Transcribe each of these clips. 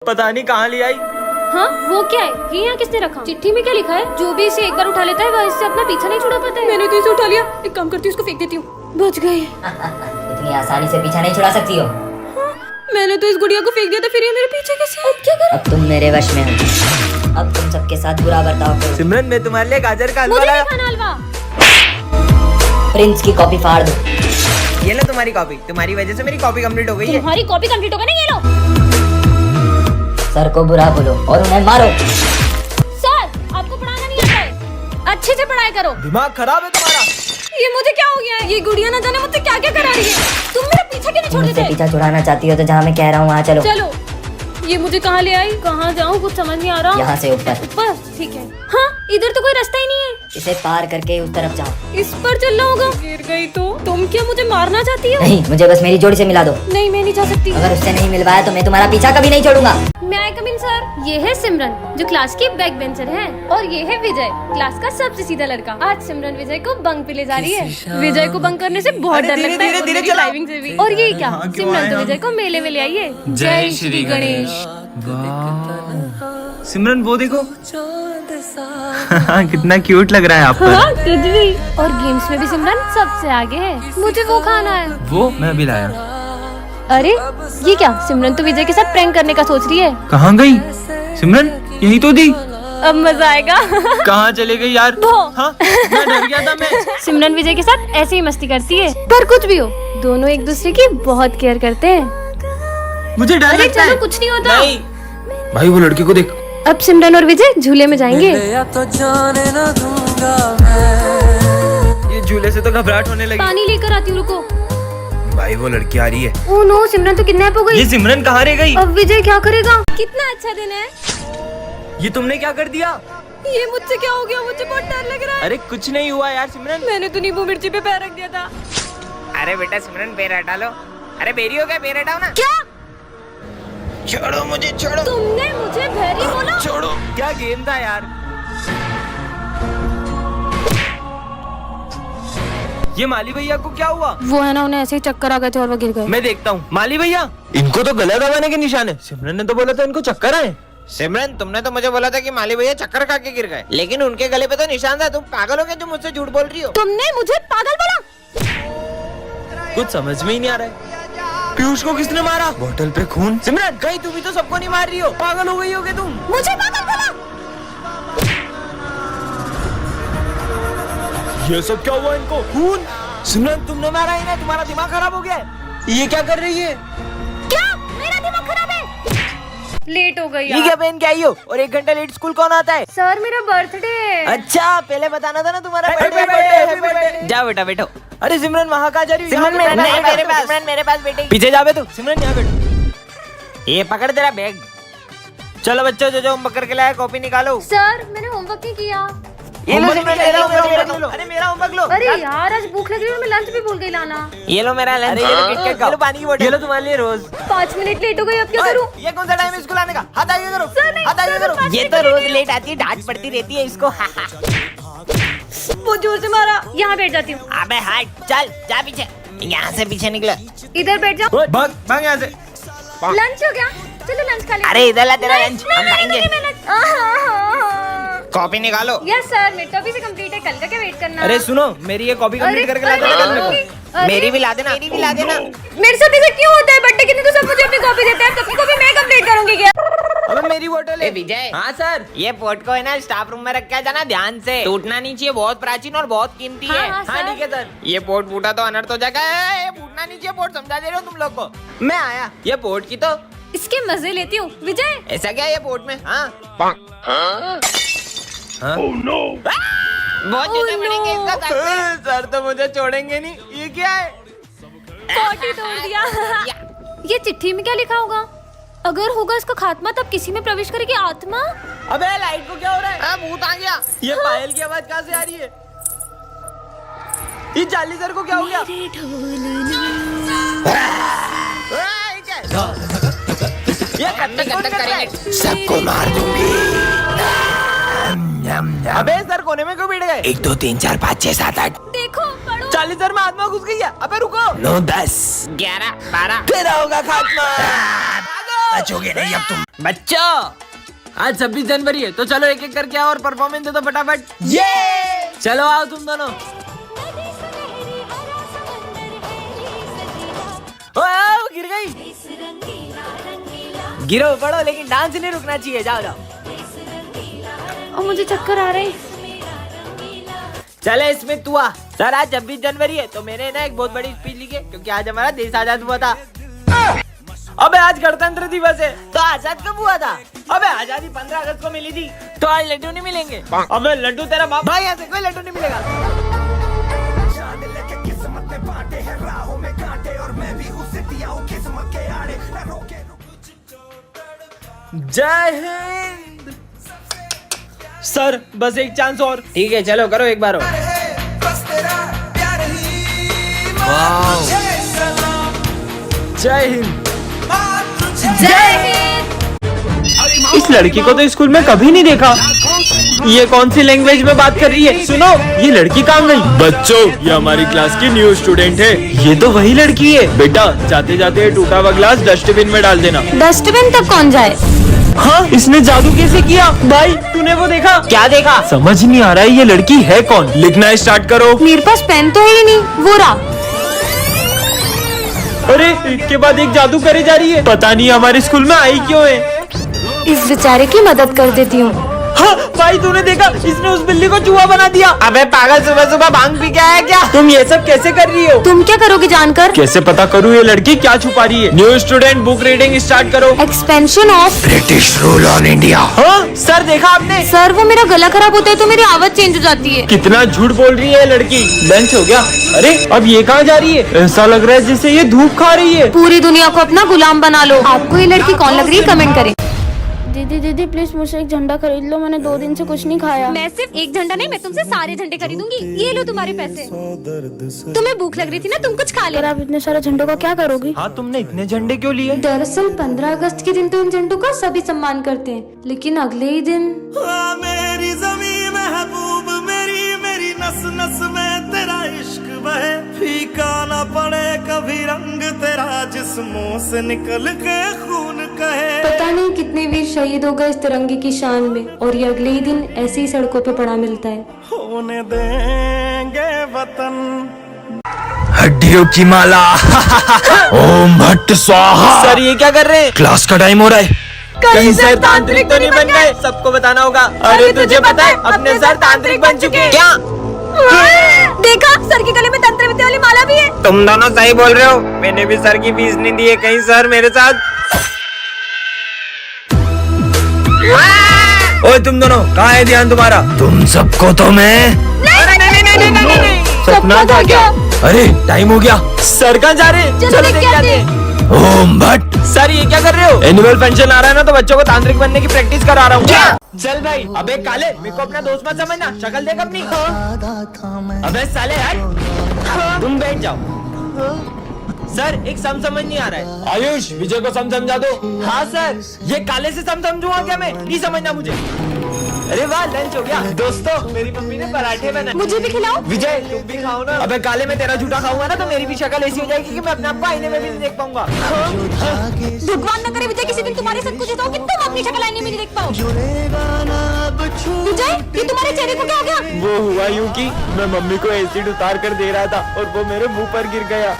पता नहीं कहाँ ले आई। हाँ वो क्या है? ये यहाँ किसने रखा? चिट्ठी में क्या लिखा है? जो भी इसे एक बार उठा लेता है वह इससे अपना पीछा नहीं छुड़ा पाता है। मैंने तो इसे उठा लिया। एक काम करती हूँ, इसको फेंक देती हूँ। बच गए। इतनी आसानी से पीछा नहीं छुड़ा सकती हो। हाँ, मैंने तो इस गुड़िया को फेंक दिया था, फिर ये मेरे पीछे कैसे? अब क्या करूं? अब तुम मेरे वश में हो। अब तुम सबके साथ बुरा बर्ताव करो। सिमरन मैं तुम्हारे लिए गाजर का हलवा मुझे लाया। नहीं खाना हलवा। प्रिंस की कॉपी फाड़ दो। ये लो तुम्हारी कॉपी। तुम्हारी वजह से मेरी कॉपी कंप्लीट हो गई है। तुम्हारी कॉपी कंप्लीट होगा नहीं? ये लो। सर को बुरा बोलो और उन्हें मारो। सर आपको पढ़ाना नहीं आता है, अच्छे से पढ़ाई करो। दिमाग खराब है तुम्हारा। ये मुझे क्या हो गया है? ये गुड़िया ना जाने मुझसे क्या क्या करा रही है। तुम मेरा पीछा क्यों नहीं छोड़ मुझसे देते? पीछा छुड़ाना चाहती हो तो जहाँ मैं कह रहा हूँ वहाँ चलो। चलो। ये मुझे कहाँ ले आई? कहाँ जाऊँ कुछ समझ नहीं आ रहा। यहाँ से ऊपर। ऊपर? ठीक है। हाँ इधर तो कोई रास्ता ही नहीं है। इसे पार करके उस तरफ जाओ। इस पर चलना होगा। गिर गई तो तुम क्या मुझे मारना चाहती हो? नहीं, मुझे बस मेरी जोड़ी से मिला दो। नहीं मैं नहीं जा सकती। अगर उससे नहीं मिलवाया तो मैं तुम्हारा पीछा कभी नहीं छोड़ूंगा। मैं आई कम इन सर। ये है सिमरन जो क्लास की बैक बेंचर है, और ये है विजय क्लास का सबसे सीधा लड़का। आज सिमरन विजय को बंक पे ले जा रही है। विजय को बंक करने से बहुत डर लगता है, धीरे मेरी ड्राइविंग से भी। और ये क्या, सिमरन तो विजय को मेले में ले आई है। जय श्री गणेश। सिमरन वो देखो। कितना क्यूट लग रहा है आप पर। हाँ तुझ भी। और गेम्स में भी सिमरन सबसे आगे है। मुझे वो खाना है। वो मैं भी लाया। अरे ये क्या, सिमरन तो विजय के साथ प्रैंक करने का सोच रही है। कहाँ गई सिमरन? यही तो थी। अब मजा आएगा। कहाँ चले गई यार? हाँ, मैं डर गया था मैं। सिमरन विजय के साथ ऐसे ही मस्ती करती है, पर कुछ भी हो दोनों एक दूसरे की बहुत केयर करते हैं। मुझे डर अरे लगता है। चलो कुछ नहीं होता। नहीं। भाई वो लड़के को देख। अब सिमरन और विजय झूले में जाएंगे। ये झूले से तो घबराहट होने लगी। पानी लेकर आती हूँ, रुको। भाई वो लड़की आ रही है। ओह नो, सिमरन तो किडनैप हो गई। ये सिमरन कहाँ रह गई? अब विजय क्या करेगा? कितना अच्छा दिन है। ये तुमने क्या कर दिया? ये मुझसे क्या हो गया? मुझे बहुत डर लग रहा है। अरे कुछ नहीं हुआ यार सिमरन। मैंने तो नींबू मिर्ची पे पैर रख दिया था। अरे बेटा सिमरन पैर हटा लो। अरे बेरी हो गया, पैर हटाओ ना। क्या? छोड़ो मुझे, छोड़ो। तुमने मुझे भैरी बोला? छोड़ो। क्या गेम था यार। ये माली भैया को क्या हुआ? वो है ना, उन्हें ऐसे ही चक्कर आ गए थे और वो गिर गए। मैं देखता हूँ। माली भैया, इनको तो गला दबाने के निशान है। सिमरन ने तो बोला था इनको चक्कर आए। सिमरन तुमने तो मुझे बोला था कि माली भैया चक्कर खा के गिर गए, लेकिन उनके गले पे तो निशान था। तुम पागल हो गए जो मुझसे झूठ बोल रही हो? तुमने मुझे पागल बोला? कुछ समझ में ही नहीं आ रहा है। पीयूष को किसने मारा? बोतल पे खून। सिमरन कहीं तुम भी तो सबको नहीं मार रही हो? पागल हो गई होगे तुम। मुझे पागल बोला? ये सब क्या हुआ इनको? खून? सिमरन तुमने मारा ही ना, तुम्हारा दिमाग खराब हो गया है। ये क्या कर रही है? क्या मेरा दिमाग खराब है? लेट हो गई ये क्या पहन के आई हो? और 1 घंटा लेट स्कूल कौन आता है? सर मेरा बर्थडे है। अच्छा पहले बताना था ना तुम्हारा बर्थडे। जाओ बेटा बैठो। अरे सिमरन वहाँ कहाँ जा रही हो? सिमरन मेरे पास बेटे। पीछे जा बे तू। सिमरन यहाँ बैठो। ये पकड़ तेरा बैग। चलो बच्चों जो होमवर्क करके लाया कॉपी निकालो। सर मैंने होमवर्क नहीं किया। ये लो सिमरन, मेरा होमवर्क लो। अरे मेरा होमवर्क लो। अरे यार आज भूख लग रही है, मैं लंच भी भूल गई लाना। ये लो मेरा लंच। ये लो किटकैट खाओ। ये लो पानी की बोतल। ये लो तुम्हारे लिए रोज। 5 मिनट लेट हो गई, अब क्या करूं? ये कौन सा टाइम है स्कूल आने का? हाथ आगे करो। सर, नहीं, हाथ आगे सर, करो। मैं ये तो रोज लेट आती है, डांट पड़ती रहती है इसको। बहुत जोर से मारा। यहाँ बैठ जाती हूँ। अबे हट, चल जा पीछे। यहाँ से पीछे निकलो। इधर बैठ जाओ। भाग भाग यहाँ से। लंच हो गया, चलो लंच खा लेते। अरे इधर ला तेरा लंच, हम खाएंगे। खाएंगे। कॉपी निकालो। यस सर, मेरी तो अभी से कंप्लीट है, कल का क्या वेट करना? अरे सुनो, मेरी ये कॉपी कंप्लीट करके ला देना कल मेरे को। मेरी भी ला देना। मेरी भी ला देना। मेरे साथ ऐसा क्यों होता है? बर्थडे के दिन तो सब मुझे अपनी कॉपी देते हैं, सबकी कॉपी मैं कंप्लीट करूंगी क्या? अबे मेरी बोतल है। विजय, हाँ सर। ये पोर्ट को है ना स्टाफ रूम में रख के जाना, ध्यान से टूटना नहीं चाहिए, बहुत प्राचीन और बहुत कीमती है। हाँ, हाँ ठीक है सर। ये पोर्ट फूटा तो अनर्थ हो जाएगा। ये फूटना नहीं चाहिए पोर्ट, समझा दे रहे हो तुम लोग को। मैं आया। ये पोर्ट की तो इसके मजे लेती हूँ। विजय ऐसा क्या है ये पोर्ट में? हाँ हाँ? बहुत जूते पड़ेंगे इसका सर पे। सर तो मुझे छोड़ेंगे नहीं। ये क्या है? पॉटी तोड़ दिया। ये चिट्ठी में क्या लिखा होगा? अगर होगा इसका खात्मा तब किसी में प्रवेश करेगी आत्मा। अबे लाइट को क्या हो रहा है? भूत आ गया। ये पायल की आवाज कहाँ से आ रही है? ये जाली सर को क्या हो गया? ये कत्तक कौन कर रहा है? सबको मार दूंगी। अबे सर कोने में क्यों बैठ गए? 1 2 3 4 5 6 7 8 देखो पढ़ो। चालीस सर में आत्मा घुस गई है। अबे रुको। 9 10 11 12 तेरा होगा खात्मा। बचोगे नहीं अब तुम। बच्चों, आज 26 जनवरी है, तो चलो एक एक करके आओ और परफॉर्मेंस दे दो फटाफट। ये चलो आओ तुम दोनों। आओ, गिर गई। गिरो पड़ो, लेकिन डांस नहीं रुकना चाहिए। जाओ जाओ। और मुझे चक्कर आ रहे हैं। चले इसमें तू आ। सर आज 26 जनवरी है, तो मैंने ना एक बहुत बड़ी स्पीच लिखी है, क्योंकि आज हमारा देश आजाद हुआ था। अबे आज गणतंत्र दिवस है, तो आजाद कब हुआ था? अबे आजादी 15 अगस्त को मिली थी, तो आज लड्डू नहीं मिलेंगे। अबे लड्डू तेरा बाप भाई, यहाँ से कोई लड्डू नहीं मिलेगा। जय हिंद। सर बस एक चांस और। ठीक है चलो करो एक बार और। जय हिंद। जय हिंद। इस लड़की को तो स्कूल में कभी नहीं देखा। ये कौन सी लैंग्वेज में बात कर रही है? सुनो, ये लड़की कहाँ गई? बच्चों, ये हमारी क्लास की न्यू स्टूडेंट है। ये तो वही लड़की है। बेटा जाते जाते टूटा हुआ ग्लास डस्टबिन में डाल देना। डस्टबिन तक कौन जाए? हाँ, इसने जादू कैसे किया? भाई तूने वो देखा? क्या देखा? समझ नहीं आ रहा है ये लड़की है कौन। लिखना स्टार्ट करो। मेरे पास पेन तो है ही नहीं। वो रहा। अरे एक के बाद एक जादू करे जा रही है। पता नहीं हमारे स्कूल में आई क्यों है। इस बेचारे की मदद कर देती हूँ। हाँ भाई तूने देखा, इसने उस बिल्ली को चूहा बना दिया। अबे पागल, सुबह सुबह भांग पी के आया क्या? तुम ये सब कैसे कर रही हो? तुम क्या करोगे जानकर? कैसे पता करूँ ये लड़की क्या छुपा रही है? New student book reading start करो। Expansion of British rule on India. हाँ सर देखा आपने? सर, वो मेरा गला खराब होता है तो मेरी आवाज चेंज हो जाती है। कितना झूठ बोल रही है ये लड़की। लंच हो गया? अरे अब ये कहाँ जा रही है? ऐसा लग रहा है जैसे ये धूप खा रही है। पूरी दुनिया को अपना गुलाम बना लो। आपको ये लड़की कौन लग रही है? कमेंट करें। दीदी प्लीज मुझे एक झंडा खरीद लो। मैंने 2 दिन से कुछ नहीं खाया। मैं सिर्फ एक झंडा नहीं, मैं तुमसे सारे झंडे खरीदूंगी। ये लो तुम्हारे पैसे। तुम्हें भूख लग रही थी ना, तुम कुछ खा ले। आप इतने सारे झंडों का क्या करोगी? हाँ तुमने इतने झंडे क्यों लिए? दरअसल 15 अगस्त के दिन तो इन झंडों का सभी सम्मान करते हैं, लेकिन अगले ही दिन मेरी ज़मीं महबूब मेरी, मेरी नस नस में तेरा इश्क बहे, फीका न पड़े कभी रंग तेरा, जिस्मों से निकल के खून कहे। पता नहीं कितने वीर शहीद हो गए इस तिरंगे की शान में, और ये अगले ही दिन ऐसे ही सड़कों पे पड़ा मिलता है। होने देंगे वतन हड्डियों की माला। ओम भट्ट स्वाहा। सर ये क्या कर रहे हैं? क्लास का टाइम हो रहा है। कहीं सर तांत्रिक तो नहीं बन गए? सबको बताना होगा। अरे तुझे पता है अपने सर तांत्रिक बन चुके हैं। क्या? देखा, सर के गले में तंत्र विद्या वाली माला भी है। तुम दोनों सही बोल रहे हो। मैंने भी सर की फीस नहीं दी है। कहीं सर मेरे साथ। ओए तुम दोनों, कहाँ है ध्यान तुम्हारा? तुम सबको तो मैं नहीं। सपना था क्या? अरे टाइम हो गया। सर कहाँ जा रहे हैं? चलो देख के आते हैं। ओम भट्ट। सर ये क्या कर रहे हो? एनुअल फंक्शन आ रहा है ना, तो बच्चों को तांत्रिक बनने की प्रैक्टिस करा रहा हूँ। चल भाई। अबे काले, मेरे को अपना दोस्त मत समझना। शक्ल देख अपनी। अबे साले यार, तुम बैठ जाओ। सर एक सम समझ नहीं आ रहा है। आयुष, विजय को सम समझा दो। हाँ सर। ये काले से सम समझूंगा क्या मैं? नहीं समझना मुझे। अरे वाह, लंच हो गया। दोस्तों मेरी मम्मी ने पराठे बनाए। मुझे भी खिलाओ। विजय तुम भी खाओ ना। अबे काले, मैं तेरा झूठा खाऊंगा ना, तो मेरी भी शक्ल ऐसी हो जाएगी कि मैं अपने आप को आईने में भी नहीं देख पाऊंगा। भगवान न करे विजय किसी दिन तुम्हारे साथ कुछ ऐसा हो कि तुम अपनी शक्ल आईने में नहीं देख पाओ। विजय, ये तुम्हारे चेहरे को क्या हो गया? वो हुआ यूं कि मैं मम्मी को एसिड उतार कर दे रहा था और वो मेरे मुंह पर गिर गया।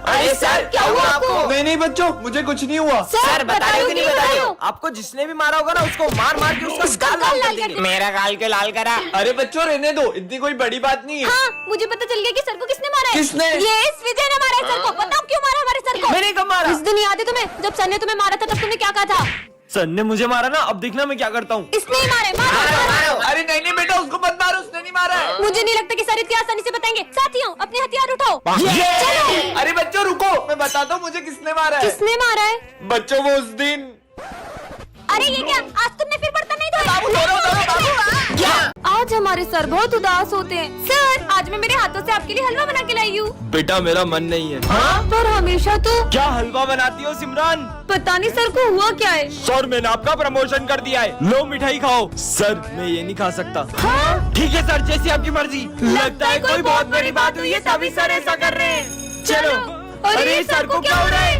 अरे सर, क्या हुआ आपको? नहीं नहीं बच्चों, मुझे कुछ नहीं हुआ। सर बता रहे हो कि नहीं बता रहे हो? आपको जिसने भी मारा होगा ना, उसको मार मार के उसका गाल लाल कर देंगे। मेरा गाल के लाल करा। अरे बच्चों रहने दो, इतनी कोई बड़ी बात नहीं है। हाँ, मुझे पता चल गया कि सर को किसने मारा है। किसने? ये इस विजय ने मारा है सर को। बताओ क्यों मारा हमारे सर को? मैंने कब मारा? उस दिन याद है तुम्हें, जब सर ने तुम्हें मारा था, तब तुमने क्या कहा था? सर ने मुझे मारा ना, अब देखना मैं क्या करता हूँ। इसने ही मारे। मारो। अरे नहीं नहीं बेटा, उसको मत मारो, उसने नहीं मारा है। मुझे नहीं लगता कि सर इतनी आसानी से बताएंगे। साथियों, अपने हथियार उठाओ। चलो। अरे बच्चों रुको, मैं बताता हूँ मुझे किसने मारा है। किसने मारा है? बच्चों वो उस दिन। अरे ये क्या, आज तुमने फिर बर्तन नहीं धोए? आज हमारे सर बहुत उदास होते हैं। सर, आज मैं मेरे हाथों से आपके लिए हलवा बना के लाई हूँ। बेटा मेरा मन नहीं है। पर हमेशा तो। क्या हलवा बनाती हो सिमरन? पता नहीं सर को हुआ क्या है। सर मैंने आपका प्रमोशन कर दिया है। लो मिठाई खाओ। सर मैं ये नहीं खा सकता। ठीक है सर, जैसी आपकी मर्जी। लगता है कोई बहुत बड़ी बात हुई है, तभी सर ऐसा कर रहे हैं। चलो। अरे सर को क्या हो रहा है?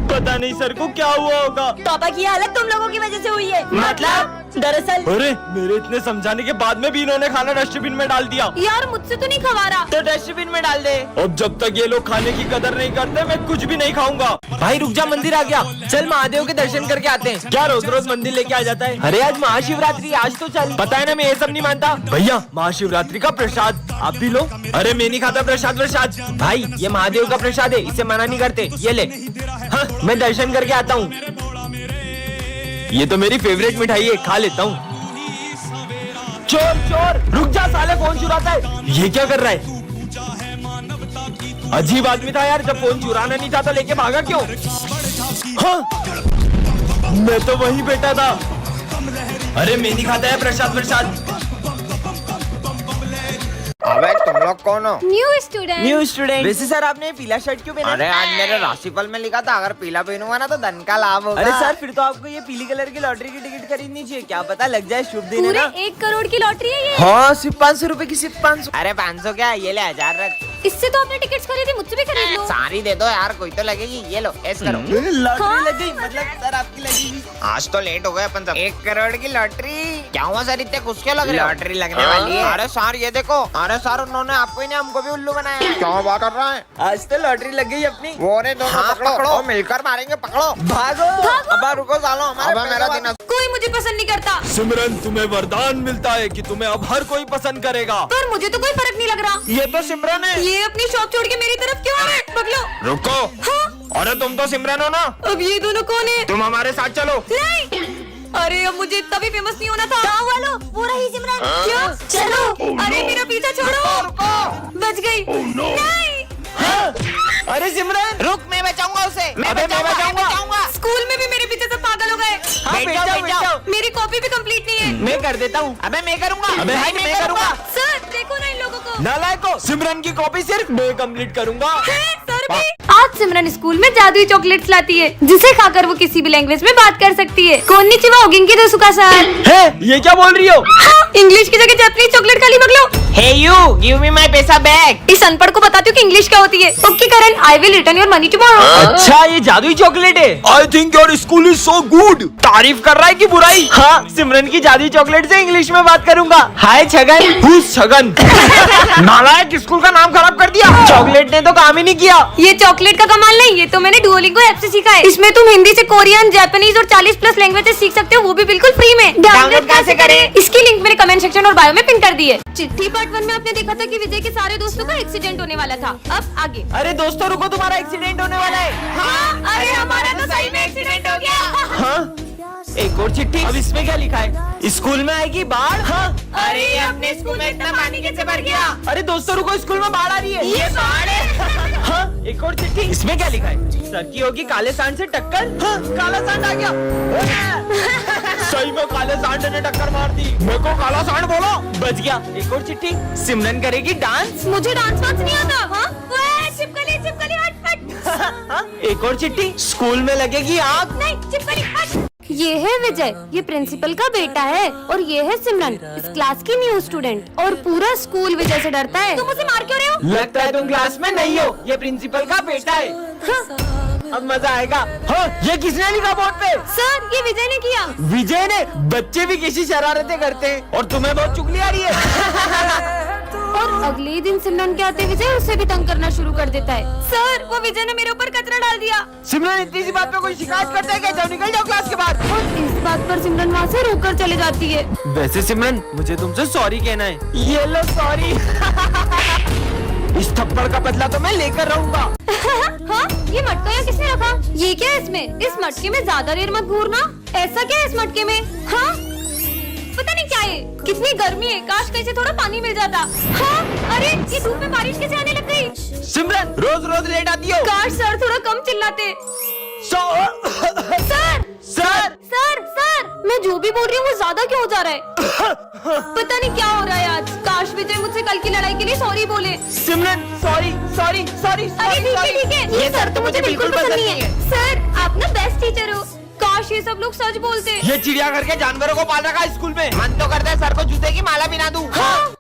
पता नहीं सर को क्या हुआ होगा। पापा की हालत तुम लोगों की वजह से हुई है। मतलब दरअसल अरे मेरे इतने समझाने के बाद में भी इन्होंने खाना डस्टबिन में डाल दिया। यार मुझसे तो नहीं खवा रहा। तो डस्टबिन में डाल दे। अब जब तक ये लोग खाने की कदर नहीं करते मैं कुछ भी नहीं खाऊंगा। भाई रुक जा, मंदिर आ गया, चल महादेव के दर्शन करके आते हैं। क्या रोज रोज मंदिर लेके आ जाता है? अरे आज महाशिवरात्रि, आज तो चल। पता है ना मैं ये सब नहीं मानता। भैया महाशिवरात्रि का प्रसाद आप भी लो। अरे मैं नहीं खाता प्रसाद प्रसाद। भाई ये महादेव का प्रसाद है, इसे मना नहीं करते, ये ले। हाँ, मैं दर्शन करके आता हूँ। ये तो मेरी फेवरेट मिठाई है, खा लेता हूँ। चोर चोर, रुक जा साले, फोन चुराता है। ये क्या कर रहा है? अजीब आदमी था यार, जब फोन चुराना नहीं चाहता लेके भागा क्यों? हाँ, मैं तो वही बैठा था। अरे मैं नहीं खाता है प्रसाद प्रसाद। अबे तुम लोग कौन हो? New student. New student. वैसे सर आपने पीला शर्ट क्यों पहना? अरे आज मेरे राशिफल में लिखा था अगर पीला पहनूंगा ना तो धन का लाभ होगा। अरे सर फिर तो आपको ये पीली कलर की लॉटरी की टिकट खरीदनी चाहिए, क्या पता लग जाए शुभ दिन है पूरे ना। 1 करोड़ की लॉटरी है ये। हाँ सिर्फ 500 रुपए की, सिर्फ 500। अरे 500 क्या, ये ले 1000 रख। इससे तो आपने टिकट्स खरीदी, मुझसे भी खरीद लो। सारी दे दो यार, कोई तो लगेगी। ये लो ऐस करो। लॉटरी लग गई, मतलब सर आपकी लगेगी। आज तो लेट हो गए अपन सब। 1 करोड़ की लॉटरी। क्या हुआ सर, इतने खुश क्यों लग रहे हो? लॉटरी लगने वाली है। अरे सर ये देखो, अरे सर उन्होंने आपको ही नहीं हमको भी उल्लू बनाया। क्या बात कर रहा है? आज तो लॉटरी लग गई अपनी। वो रे दोनों पकड़ो, मिलकर मारेंगे, पकड़ो। भागो। अब रुको सालो, हमारे मेरा दिन। कोई मुझे पसंद नहीं करता। सिमरन तुम्हें वरदान मिलता है कि तुम्हें अब हर कोई पसंद करेगा। पर मुझे तो कोई फर्क नहीं लग रहा। ये तो सिमरन है। ये अपनी शॉप छोड़ के मेरी तरफ क्यों आ रहे? बगलो। रुको। हाँ? अरे तुम तो सिमरन हो ना, अब ये दोनों कौन है? तुम हमारे साथ चलो। नहीं। अरे अब मुझे इतना भी फेमस नहीं होना था। गाँव वालों, वो रही सिमरन। क्या? चलो। अरे मेरा पीछा छोड़ो। बच गई। नहीं। अरे सिमरन रुक, मैं बचाऊंगा उसे। मैं बचाऊंगा। स्कूल में भी मेरे पीछे सब पागल हो गए। बैठ जाओ। मेरी कॉपी भी कंप्लीट नहीं है। मैं कर देता हूँ। अबे मैं करूँगा। अबे भाई मैं करूँगा। सर देखो ना इन लोगों को। नालायको, सिमरन की कॉपी सिर्फ मैं कंप्लीट करूंगा। सर भी। आज सिमरन स्कूल में जादुई चॉकलेट्स लाती है, जिसे खाकर वो किसी भी लैंग्वेज में बात कर सकती है। कोन्निचिवा ओगिंकी दोसुका सर। है ये क्या बोल रही हो? इंग्लिश की जगह जापानीज चॉकलेट खा ली बगलो। हे यू, गिव मी माय पैसा बैक। इस अनपढ़ को बताती हूँ कि इंग्लिश क्या होती है। Okay Karan, I will return your money tomorrow. अच्छा ये जादुई चॉकलेट है। I think your school is so good. तारीफ कर रहा है कि बुराई? हाँ, सिमरन की जादुई चॉकलेट से इंग्लिश में बात करूंगा। हाय छगन। Who's छगन? नालायक, स्कूल का नाम खराब कर दिया। चॉकलेट ने तो काम ही नहीं किया। ये चॉकलेट का कमाल नहीं, ये तो मैंने डुओलिंगो ऐप से सीखा है। इसमें तुम हिंदी से कोरियन, जापानीज और 40+ लैंग्वेजेस सीख सकते हो, वो भी बिल्कुल फ्री में। डाउनलोड कहाँ से करें? इसकी लिंक मैंने कमेंट सेक्शन और बायो में पिन कर दी है। चिट्ठी पार्ट 1 में आपने देखा था कि विजय के सारे दोस्तों का एक्सीडेंट होने वाला था। अब आगे। अरे दोस्तों रुको, तुम्हारा एक्सीडेंट होने वाला है। हाँ, अरे हमारा तो सही में एक्सीडेंट हो गया। हाँ, एक और चिट्ठी। अब इसमें क्या लिखा है? स्कूल में आएगी बाढ़। हाँ। अरे अपने स्कूल में इतना पानी कैसे भर गया? अरे दोस्तों रुको, स्कूल में बाढ़ आ रही है। ये बाढ़ है। हाँ, एक और चिट्ठी। इसमें क्या लिखा है? सर की होगी काले सांड से टक्कर। हाँ, काला सांड आ गया। सही में काले सांड ने टक्कर मार दी। मेरे को काला सांड बोलो। बच गया। एक और चिट्ठी। सिमरन करेगी डांस। मुझे डांस वांस नहीं आता। हाँ? चिपकली चिपकली हट हट। एक और चिट्ठी। स्कूल में लगेगी आग। नहीं, चिपकली हट। ये है विजय, ये प्रिंसिपल का बेटा है, और ये है सिमरन, इस क्लास की न्यू स्टूडेंट, और पूरा स्कूल विजय से डरता है। तुम उसे मार क्यों रहे हो? लगता है तुम क्लास में नहीं हो, ये प्रिंसिपल का बेटा है। अब मजा आएगा। हाँ, ये किसने लिखा बोर्ड पे? सर ये विजय ने किया। विजय ने? बच्चे भी कैसी शरारतें करते हैं, और तुम्हें बहुत चुगली आ रही है। और अगले दिन सिमरन के आते विजय उसे भी तंग करना शुरू कर देता है। सर वो विजय ने मेरे ऊपर कचरा डाल दिया। सिमरन इतनी सी बात पे कोई शिकायत करता है क्या? जाओ निकल जाओ क्लास के बाहर। और इस बात पर सिमरन वहाँ से रोककर चले जाती है। वैसे सिमरन मुझे तुमसे सॉरी कहना है। ये लो सॉरी। इस थप्पड़ का बदला तो मैं लेकर रहूंगा। हाँ, ये मटका यहाँ किसने रखा? ये क्या है इसमें? इस मटके में ज्यादा देर मत घूरना। ऐसा क्या है इस मटके में? हाँ, पता नहीं क्या है। कितनी गर्मी है, काश कहीं से थोड़ा पानी मिल जाता। हाँ, अरे ये धूप में बारिश कैसे आने लग गई? सिमरन रोज रोज लेट आती हो। काश सर थोड़ा कम चिल्लाते। सर सर सर सर, मैं जो भी बोल रही हूँ वो ज्यादा क्यों हो जा रहा है? पता नहीं क्या हो रहा है आज। काश विजय मुझसे कल की लड़ाई के लिए सॉरी बोले। सिमरन सॉरी सॉरी सॉरी। अरे ठीक है। ये सर तो मुझे बिल्कुल पसंद नहीं है। सर आप ना बेस्ट टीचर हो। काश ये सब लोग सच बोलते। ये चिड़ियाघर के जानवरों को पाल रखा है स्कूल में। मन तो करता है सर को जूते की माला बिना दूं। हाँ।